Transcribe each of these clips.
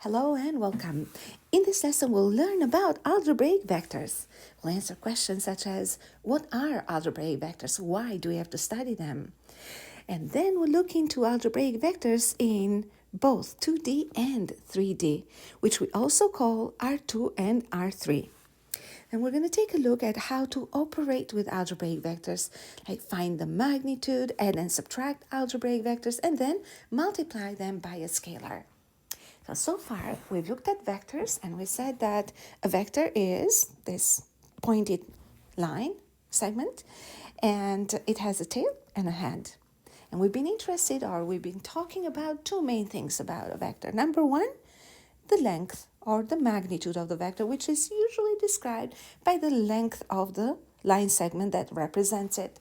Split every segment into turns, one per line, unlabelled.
Hello and welcome. In this lesson, we'll learn about algebraic vectors. We'll answer questions such as, what are algebraic vectors? Why do we have to study them? And then we'll look into algebraic vectors in both 2D and 3D, which we also call R2 and R3. And we're going to take a look at how to operate with algebraic vectors, like find the magnitude, add and subtract algebraic vectors, and then multiply them by a scalar. So far, we've looked at vectors and we said that a vector is this pointed line segment and it has a tail and a head. And we've been talking about two main things about a vector. Number one, the length or the magnitude of the vector, which is usually described by the length of the line segment that represents it.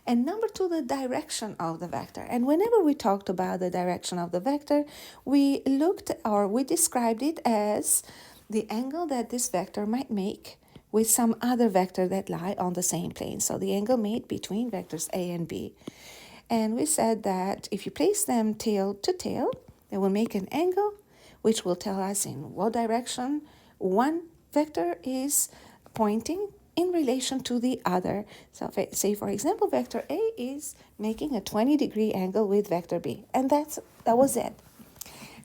And number two, the direction of the vector. And whenever we talked about the direction of the vector, we described it as the angle that this vector might make with some other vector that lie on the same plane. So the angle made between vectors A and B. And we said that if you place them tail to tail, they will make an angle, which will tell us in what direction one vector is pointing in relation to the other. So say, for example, vector A is making a 20-degree angle with vector B, and that was it.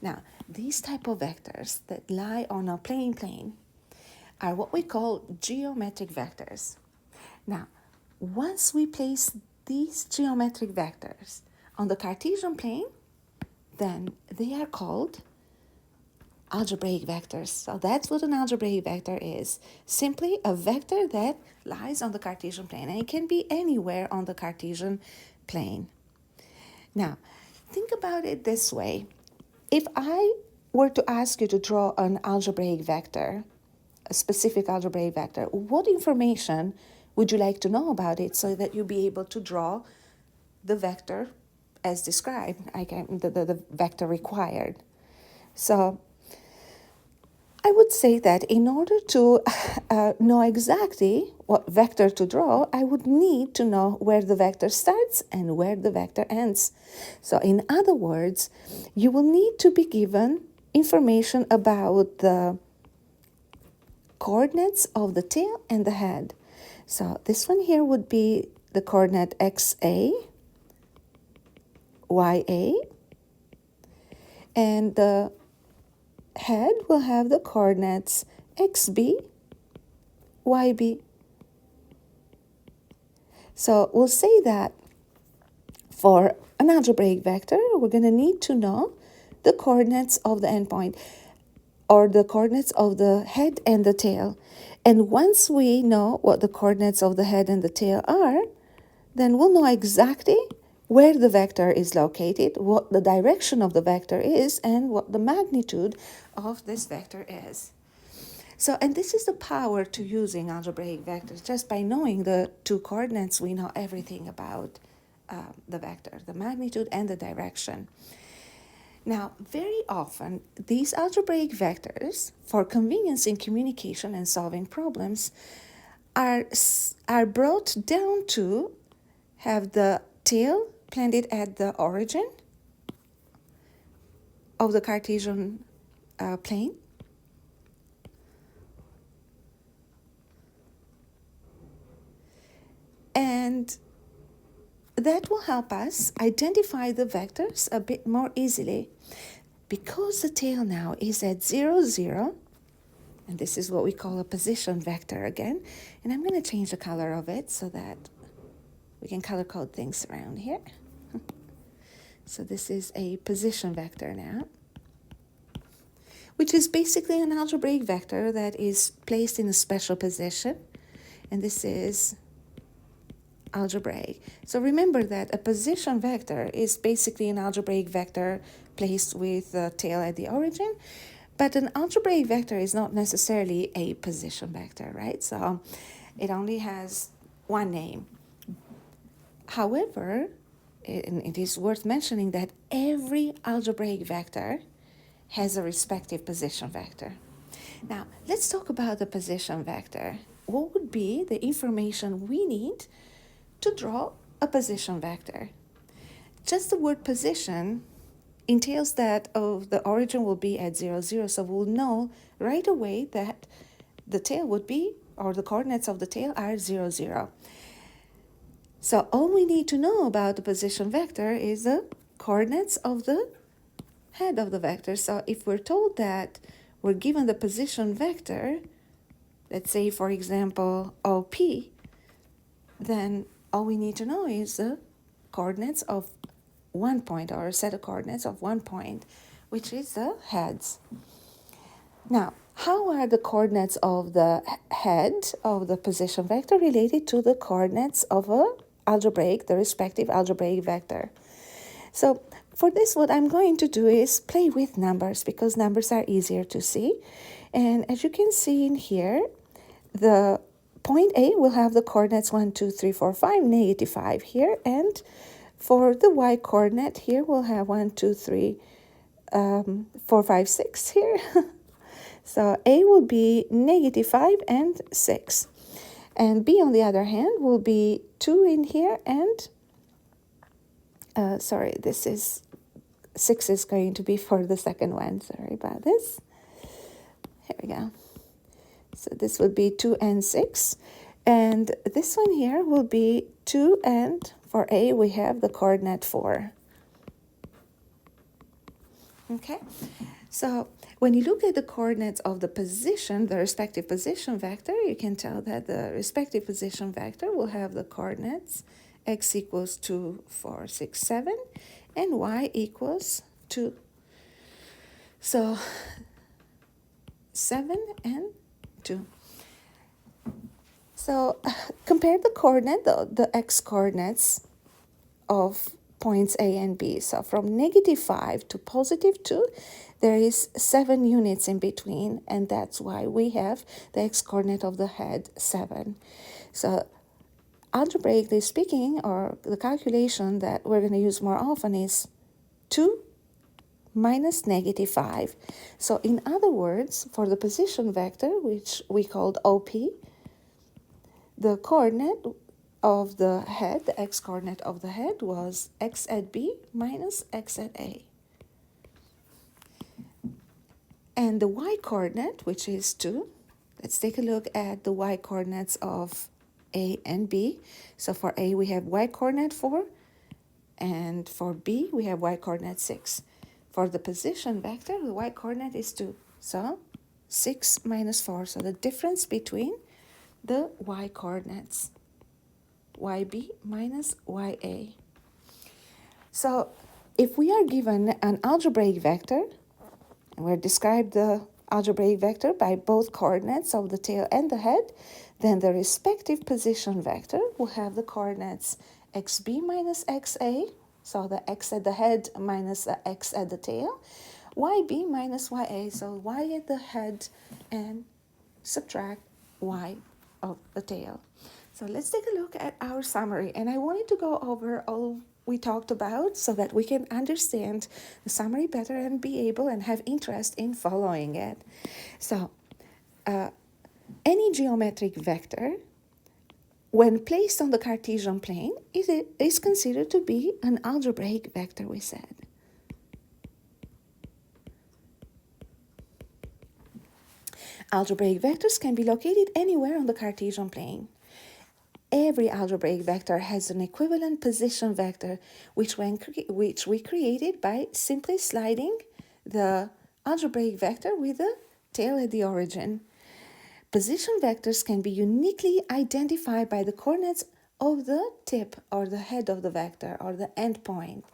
Now, these type of vectors that lie on a plane are what we call geometric vectors. Now, once we place these geometric vectors on the Cartesian plane, then they are called algebraic vectors. So that's what an algebraic vector is. Simply a vector that lies on the Cartesian plane, and it can be anywhere on the Cartesian plane. Now, think about it this way. If I were to ask you to draw an algebraic vector, a specific algebraic vector, what information would you like to know about it so that you'll be able to draw the vector as described, the vector required? So I would say that in order to know exactly what vector to draw, I would need to know where the vector starts and where the vector ends. So in other words, you will need to be given information about the coordinates of the tail and the head. So this one here would be the coordinate XA, YA, and the head will have the coordinates XB, YB. So we'll say that for an algebraic vector, we're going to need to know the coordinates of the endpoint, or the coordinates of the head and the tail. And once we know what the coordinates of the head and the tail are, then we'll know exactly where the vector is located, what the direction of the vector is, and what the magnitude of this vector is. So, and this is the power to using algebraic vectors. Just by knowing the two coordinates, we know everything about the vector, the magnitude and the direction. Now, very often, these algebraic vectors, for convenience in communication and solving problems, are brought down to have the tail planted at the origin of the Cartesian plane. And that will help us identify the vectors a bit more easily. Because the tail now is at 0, 0, and this is what we call a position vector again, and I'm going to change the color of it so that we can color code things around here. So this is a position vector now, which is basically an algebraic vector that is placed in a special position, and this is algebraic. So remember that a position vector is basically an algebraic vector placed with the tail at the origin, but an algebraic vector is not necessarily a position vector, right? So it only has one name. However, it is worth mentioning that every algebraic vector has a respective position vector. Now, let's talk about the position vector. What would be the information we need to draw a position vector? Just the word position entails that the origin will be at 0, 0. So we'll know right away that the tail would be, or the coordinates of the tail are 0, 0. So all we need to know about the position vector is the coordinates of the head of the vector. So if we're told that we're given the position vector, let's say, for example, OP, then all we need to know is the coordinates of one point, or a set of coordinates of one point, which is the heads. Now, how are the coordinates of the head of the position vector related to the coordinates of the respective algebraic vector? So for this, what I'm going to do is play with numbers, because numbers are easier to see. And as you can see in here, the point A will have the coordinates 1, 2, 3, 4, 5, negative 5 here. And for the y coordinate here, we'll have 1, 2, 3, 4, 5, 6 here. So A will be negative 5 and 6. And B, on the other hand, will be 2 in here, and this is 6 is going to be for the second one. Sorry about this. Here we go. So this would be 2 and 6. And this one here will be 2, and for A, we have the coordinate 4. Okay? So when you look at the coordinates of the position, the respective position vector, you can tell that the respective position vector will have the coordinates x equals 2, 4, 6, 7, and y equals 2. So 7 and 2. So compare the the x coordinates of points A and B. So from negative 5 to positive 2, there is 7 units in between, and that's why we have the x coordinate of the head 7. So algebraically speaking, or the calculation that we're going to use more often is 2 minus negative 5. So in other words, for the position vector, which we called OP, the coordinate of the head, the x coordinate of the head, was x at B minus x at A. And the y coordinate, which is 2, let's take a look at the y coordinates of A and B. So for A, we have y coordinate 4, and for B, we have y coordinate 6. For the position vector, the y coordinate is 2. So 6 minus 4. So the difference between the y coordinates, yb minus ya. So if we are given an algebraic vector, and we're described the algebraic vector by both coordinates of the tail and the head, then the respective position vector will have the coordinates xb minus xa, so the x at the head minus the x at the tail, yb minus ya, so y at the head and subtract y of the tail. So let's take a look at our summary, and I wanted to go over all we talked about so that we can understand the summary better and be able and have interest in following it. So any geometric vector, when placed on the Cartesian plane, is considered to be an algebraic vector, we said. Algebraic vectors can be located anywhere on the Cartesian plane. Every algebraic vector has an equivalent position vector, which we created by simply sliding the algebraic vector with the tail at the origin. Position vectors can be uniquely identified by the coordinates of the tip or the head of the vector or the end point.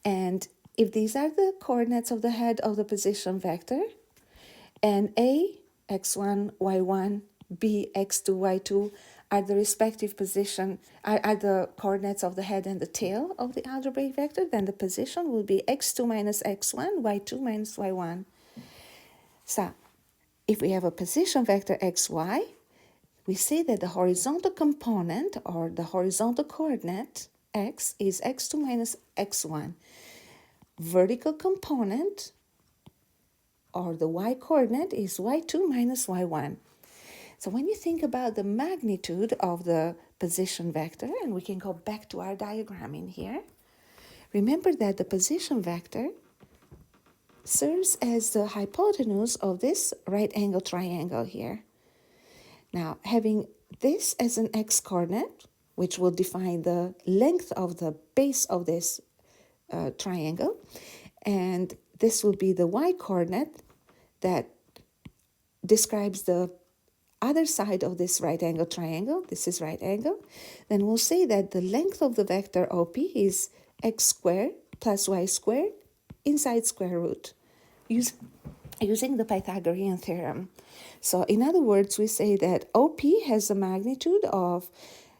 And if these are the coordinates of the head of the position vector, and A, x1, y1, B, x2, y2 are the respective position, are the coordinates of the head and the tail of the algebraic vector, then the position will be x2 minus x1, y2 minus y1. So, if we have a position vector xy, we say that the horizontal component or the horizontal coordinate x is x2 minus x1. Vertical component or the y coordinate is y2 minus y1. So when you think about the magnitude of the position vector, and we can go back to our diagram in here, Remember that the position vector serves as the hypotenuse of this right angle triangle here. Now, having this as an x-coordinate, which will define the length of the base of this triangle, and this will be the y-coordinate that describes the other side of this right angle triangle. This is right angle. Then we'll say that the length of the vector OP is x squared plus y squared inside square root, using the Pythagorean theorem. So in other words, we say that OP has a magnitude of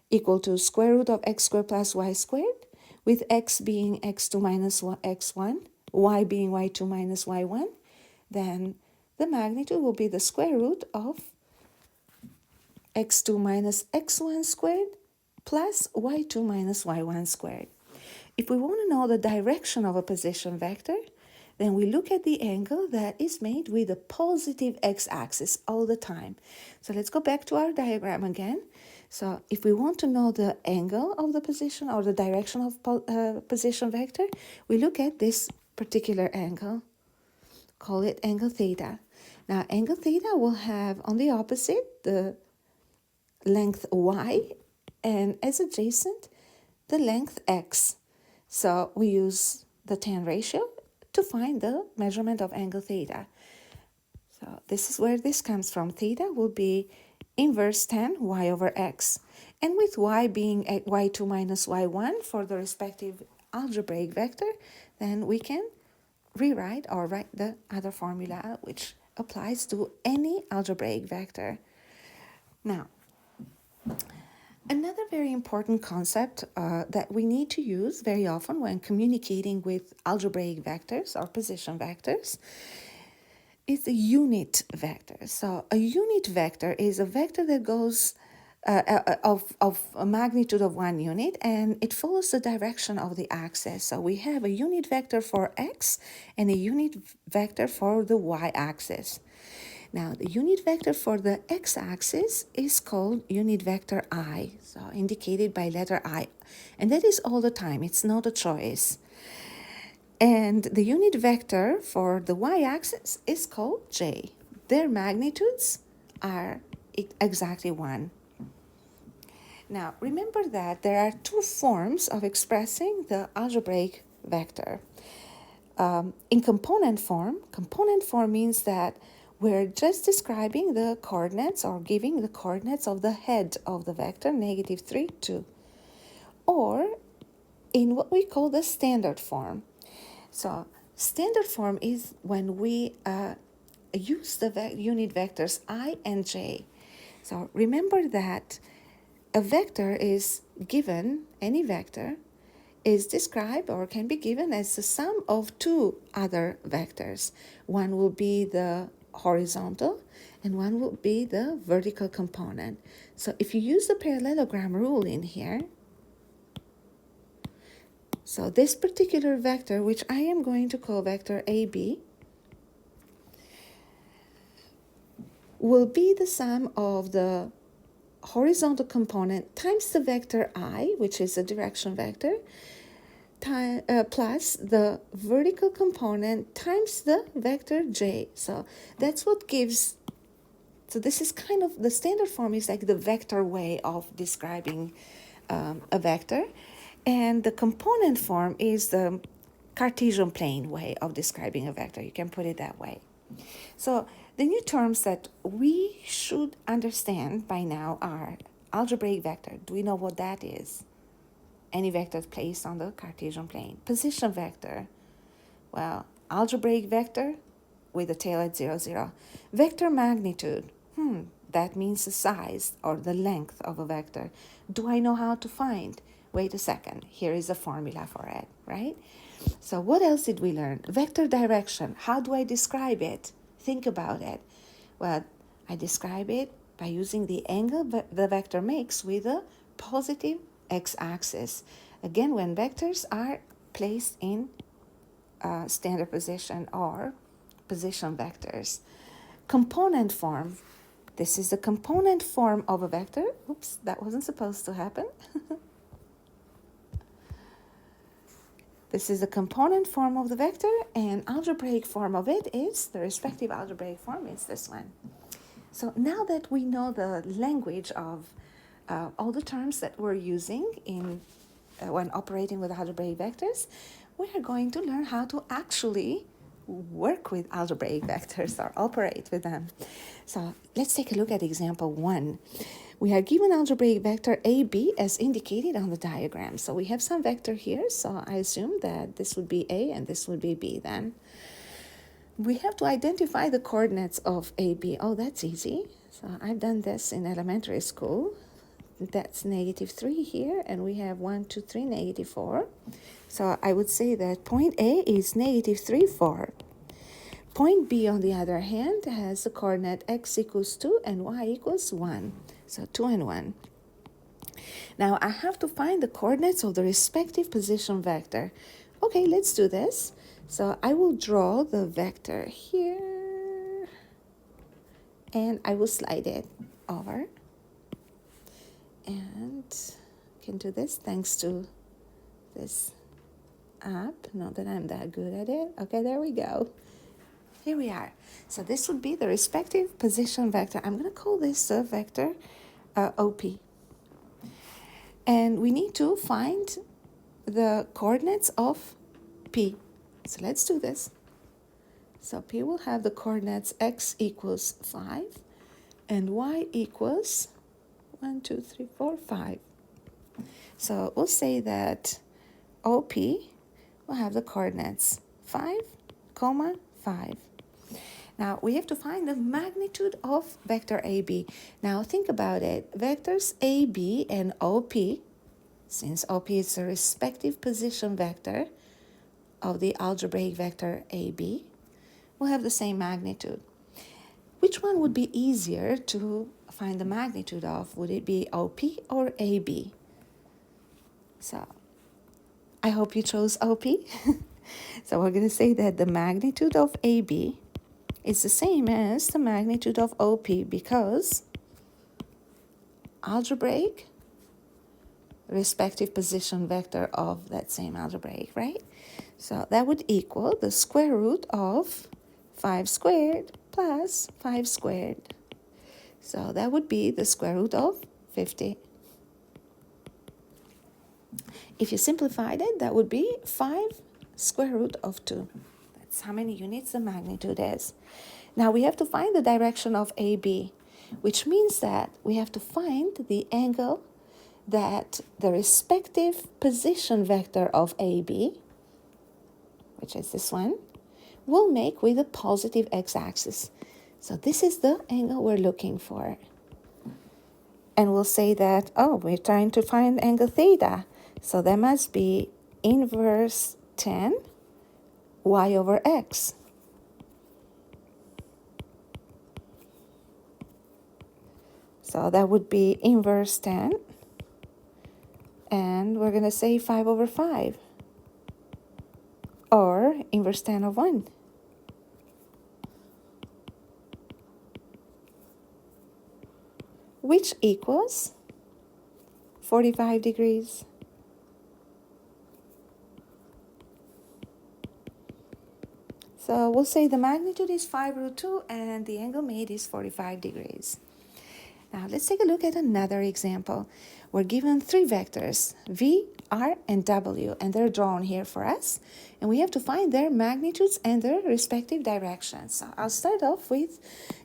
equal to square root of x squared plus y squared, with x being x2 minus x1, y being y2 minus y1. Then the magnitude will be the square root of x2 minus x1 squared plus y2 minus y1 squared. If we want to know the direction of a position vector, then we look at the angle that is made with a positive x-axis all the time. So let's go back to our diagram again. So if we want to know the angle of the position or the direction of position vector, we look at this particular angle, call it angle theta. Now angle theta will have on the opposite the length y, and as adjacent the length x. So we use the tan ratio to find the measurement of angle theta. So this is where this comes from. Theta will be inverse tan y over x. And with y being y2 minus y1 for the respective algebraic vector, then we can rewrite or write the other formula which applies to any algebraic vector. Now, another very important concept that we need to use very often when communicating with algebraic vectors or position vectors is the unit vector. So a unit vector is a vector that goes of a magnitude of 1 unit, and it follows the direction of the axis. So we have a unit vector for x and a unit vector for the y-axis. Now, the unit vector for the x-axis is called unit vector I, so indicated by letter I. And that is all the time, it's not a choice. And the unit vector for the y-axis is called J. Their magnitudes are exactly 1. Now, remember that there are two forms of expressing the algebraic vector. In component form means that we're just describing the coordinates or giving the coordinates of the head of the vector, negative 3, 2. Or in what we call the standard form. So standard form is when we use the unit vectors I and j. So remember that a vector is given, any vector is described or can be given as the sum of two other vectors. One will be the horizontal and one will be the vertical component. So if you use the parallelogram rule in here, so this particular vector, which I am going to call vector AB, will be the sum of the horizontal component times the vector I, which is a direction vector, plus the vertical component times the vector j. So that's what gives, so this is kind of, the standard form is like the vector way of describing a vector. And the component form is the Cartesian plane way of describing a vector. You can put it that way. So the new terms that we should understand by now are algebraic vector. Do we know what that is? Any vector placed on the Cartesian plane. Position vector. Well, algebraic vector with a tail at 0, 0. Vector magnitude. That means the size or the length of a vector. Do I know how to find? Wait a second. Here is a formula for it, right? So what else did we learn? Vector direction. How do I describe it? Think about it. Well, I describe it by using the angle the vector makes with a positive x-axis. Again, when vectors are placed in standard position or position vectors. Component form. This is the component form of a vector. Oops, that wasn't supposed to happen. This is the component form of the vector, and algebraic form of it is, the respective algebraic form is this one. So now that we know the language of all the terms that we're using in when operating with algebraic vectors, we are going to learn how to actually work with algebraic vectors or operate with them. So let's take a look at example 1. We are given algebraic vector AB as indicated on the diagram. So we have some vector here, so I assume that this would be A and this would be B then. We have to identify the coordinates of AB. Oh, that's easy. So I've done this in elementary school. That's -3 here, and we have 1, 2, 3, -4. So I would say that point A is -3, 4. Point B, on the other hand, has the coordinate x equals 2 and y equals 1. So 2 and 1. Now I have to find the coordinates of the respective position vector. Okay, let's do this. So I will draw the vector here, and I will slide it over. And can do this thanks to this app. Not that I'm that good at it. Okay, there we go. Here we are. So this would be the respective position vector. I'm going to call this vector OP. And we need to find the coordinates of P. So let's do this. So P will have the coordinates x equals 5 and y equals 1, 2, 3, 4, 5. So we'll say that OP will have the coordinates 5, 5. Now we have to find the magnitude of vector AB. Now think about it. Vectors AB and OP, since OP is the respective position vector of the algebraic vector AB, will have the same magnitude. Which one would be easier to find the magnitude of? Would it be OP or AB? So I hope you chose OP. So we're going to say that the magnitude of AB is the same as the magnitude of OP because algebraic, respective position vector of that same algebraic, right? So that would equal the square root of 5 squared plus 5 squared. So that would be the square root of 50. If you simplified it, that would be 5 square root of 2. That's how many units the magnitude is. Now we have to find the direction of AB, which means that we have to find the angle that the respective position vector of AB, which is this one, will make with the positive x-axis. So this is the angle we're looking for. And we'll say that, oh, we're trying to find angle theta. So that must be inverse tan y over x. So that would be inverse tan. And we're going to say 5 over 5. Or inverse tan of 1. Which equals 45 degrees. So we'll say the magnitude is 5 root 2 and the angle made is 45 degrees. Now let's take a look at another example. We're given 3 vectors, V, R, and W, and they're drawn here for us. And we have to find their magnitudes and their respective directions. So I'll start off with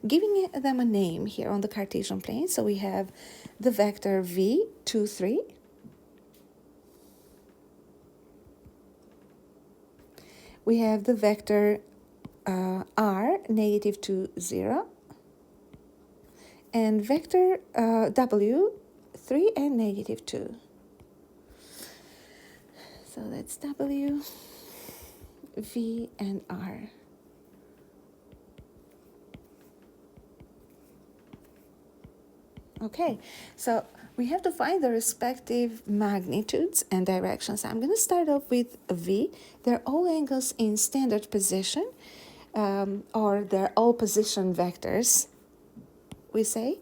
giving them a name here on the Cartesian plane. So we have the vector V, 2, 3. We have the vector R, -2, 0. And vector W, 3 and -2. So that's W, V, and R. Okay, so we have to find the respective magnitudes and directions. I'm going to start off with V. They're all angles in standard position, or they're all position vectors, we say.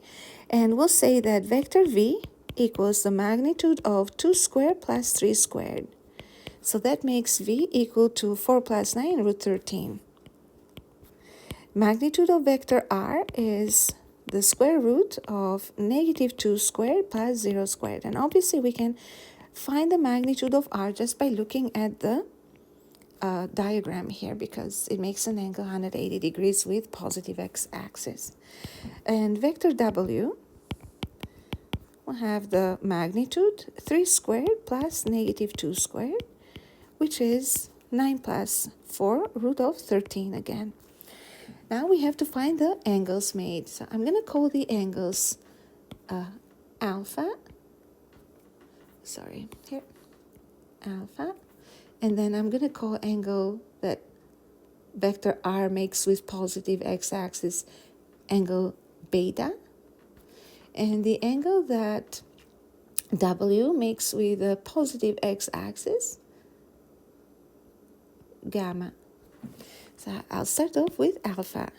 And we'll say that vector V equals the magnitude of 2 squared plus 3 squared. So that makes v equal to 4 plus 9 root 13. Magnitude of vector r is the square root of negative 2 squared plus 0 squared. And obviously we can find the magnitude of r just by looking at the diagram here, because it makes an angle 180 degrees with positive x-axis. And vector w will have the magnitude 3 squared plus negative 2 squared, which is 9 plus 4 root of 13 again. Now we have to find the angles made. So I'm going to call the angles alpha, alpha, and then I'm going to call angle that vector r makes with positive x-axis angle beta, and the angle that w makes with a positive x-axis gamma. So I'll start off with alpha.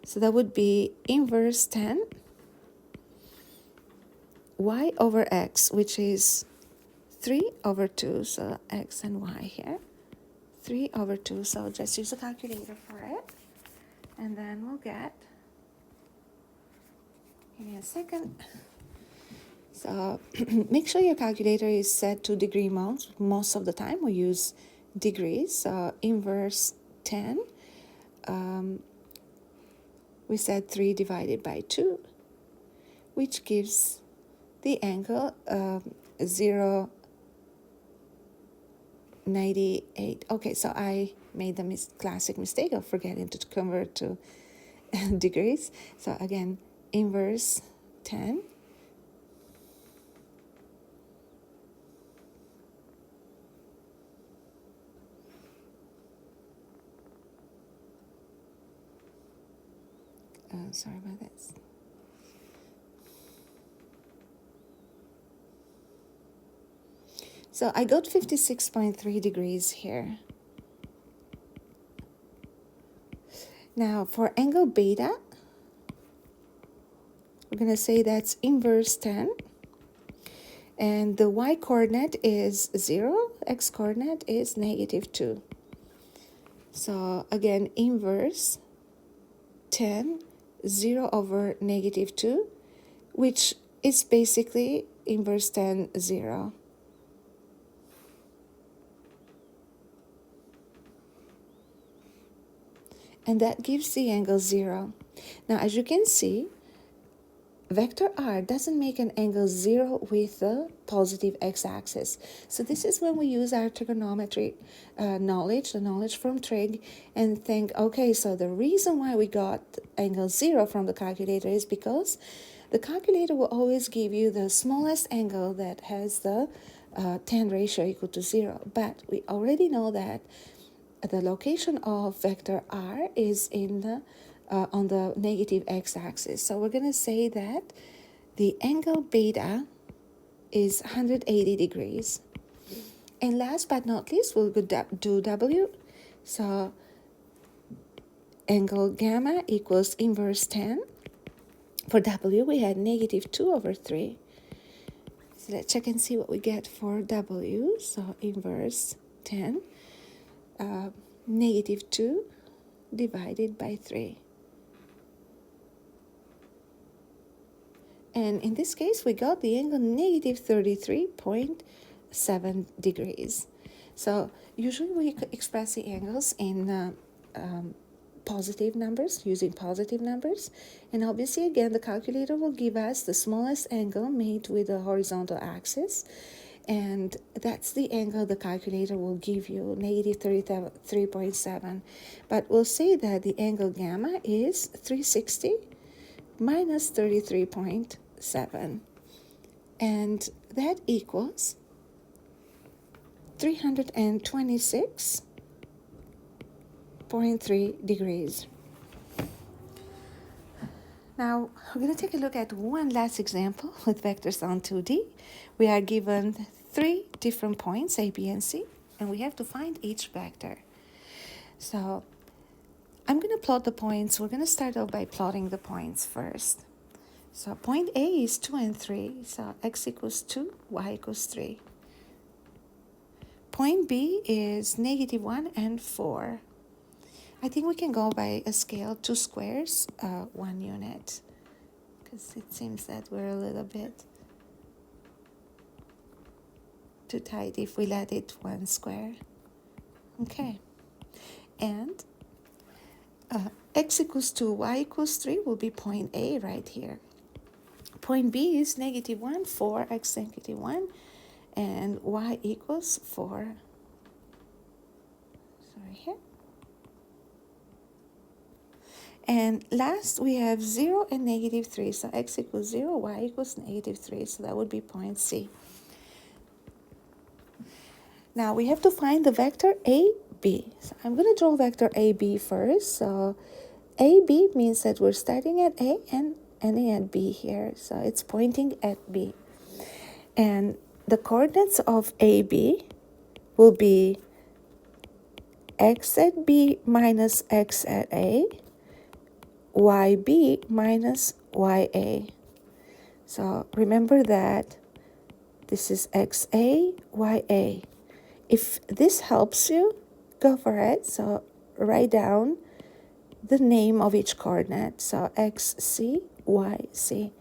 So that would be inverse 10 y over x, which is 3 over 2, so x and y here, 3 over 2, so just use a calculator for it, and then we'll get, give me a second, so make sure your calculator is set to degree most of the time we use degrees, so inverse 10, we said 3 divided by 2, which gives the angle 0.98. Okay, so I made the classic mistake of forgetting to convert to degrees. So again, inverse 10 sorry about this. So I got 56.3 degrees here. Now for angle beta, we're going to say that's inverse 10. And the y coordinate is 0, x coordinate is negative 2. So again, inverse 10, 0 over negative 2, which is basically inverse 10, 0. And that gives the angle 0. Now, as you can see, vector r doesn't make an angle 0 with the positive x-axis. So this is when we use our trigonometry knowledge, the knowledge from trig, and think, okay, so the reason why we got angle 0 from the calculator is because the calculator will always give you the smallest angle that has the tan ratio equal to 0. But we already know that the location of vector r is in the on the negative x-axis. So we're going to say that the angle beta is 180 degrees. And last but not least, we'll do w. So angle gamma equals inverse 10. For w, we had negative 2 over 3. So let's check and see what we get for w. So inverse 10. Negative 2 divided by 3. And in this case, we got the angle negative 33.7 degrees. So usually we express the angles in positive numbers, using positive numbers. And obviously, again, the calculator will give us the smallest angle made with the horizontal axis. And that's the angle the calculator will give you, negative 33.7. But we'll say that the angle gamma is 360 minus 33.7. And that equals 326.3 degrees. Now, we're going to take a look at one last example with vectors on 2D. We are given 3 different points, A, B, and C, and we have to find each vector. So I'm going to plot the points. We're going to start off by plotting the points first. So point A is 2 and 3, so x equals 2, y equals 3. point B is -1 and 4. I think we can go by a scale 2 squares, 1 unit, because it seems that we're a little bit too tight if we let it 1 square. Okay, and x equals 2, y equals 3 will be point A right here. Point B is -1, 4, x -1, and y equals 4. Sorry, here. And last, we have 0 and -3. So x equals 0, y equals -3. So that would be point C. Now we have to find the vector AB. So I'm going to draw vector AB first. So AB means that we're starting at A and ending at B here. So it's pointing at B. And the coordinates of AB will be x at B minus x at A, YB minus YA. So remember that this is XA, YA. If this helps you, go for it. So write down the name of each coordinate. So XC, YC.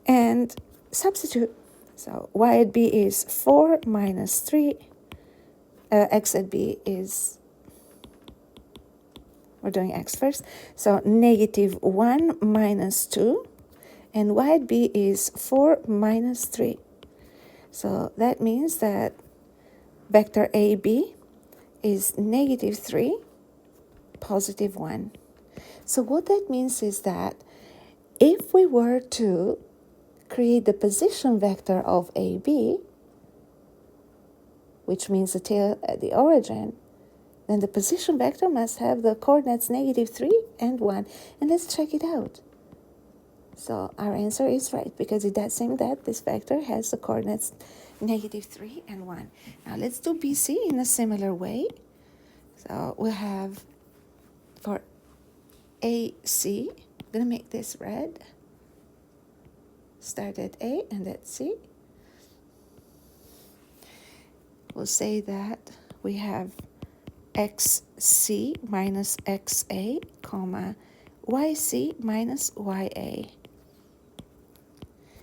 And substitute. So y at B is 4 minus 3. X at B is, we're doing x first. So -1 minus 2. And y at B is 4 minus 3. So that means that vector AB is -3, +1. So what that means is that if we were to create the position vector of AB, which means the tail at the origin, then the position vector must have the coordinates -3 and 1. And let's check it out. So our answer is right, because it does seem that this vector has the coordinates -3 and 1. Now let's do BC in a similar way. So we'll have for AC, I'm going to make this red. Start at A and at C. We'll say that we have XC minus XA, comma, YC minus YA.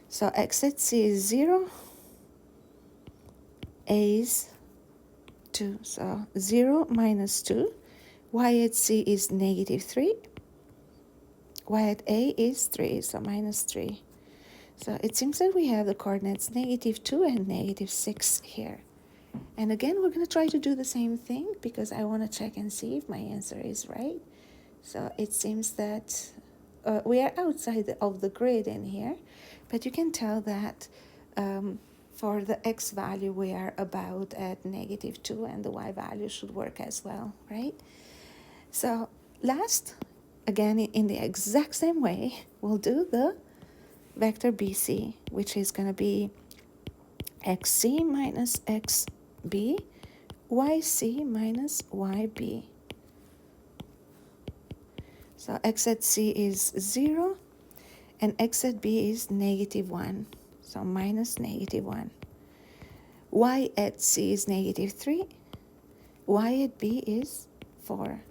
So X at C is 0, A is 2. So 0 minus 2. Y at C is -3. Y at A is 3, so -3. So it seems that we have the coordinates -2 and -6 here. And again, we're going to try to do the same thing because I want to check and see if my answer is right. So it seems that we are outside of the grid in here, but you can tell that for the x value, we are about at -2, and the y value should work as well, right? So last, again, in the exact same way, we'll do the vector BC, which is going to be XC minus XB, YC minus YB. So X at C is 0, and X at B is -1, so minus -1. Y at C is -3, Y at B is 4.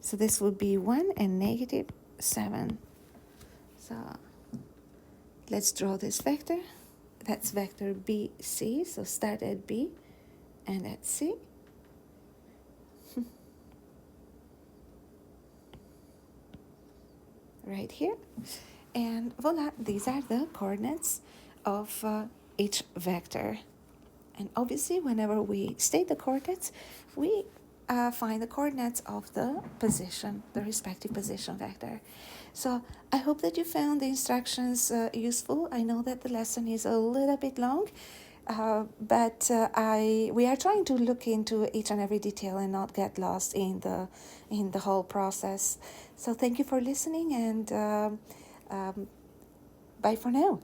So this would be 1 and -7. So let's draw this vector. That's vector BC, so start at B and at C. Right here. And voila, these are the coordinates of each vector. And obviously, whenever we state the coordinates, we find the coordinates of the position, the respective position vector. So I hope that you found the instructions useful. I know that the lesson is a little bit long, but we are trying to look into each and every detail and not get lost in the whole process. So thank you for listening, and bye for now.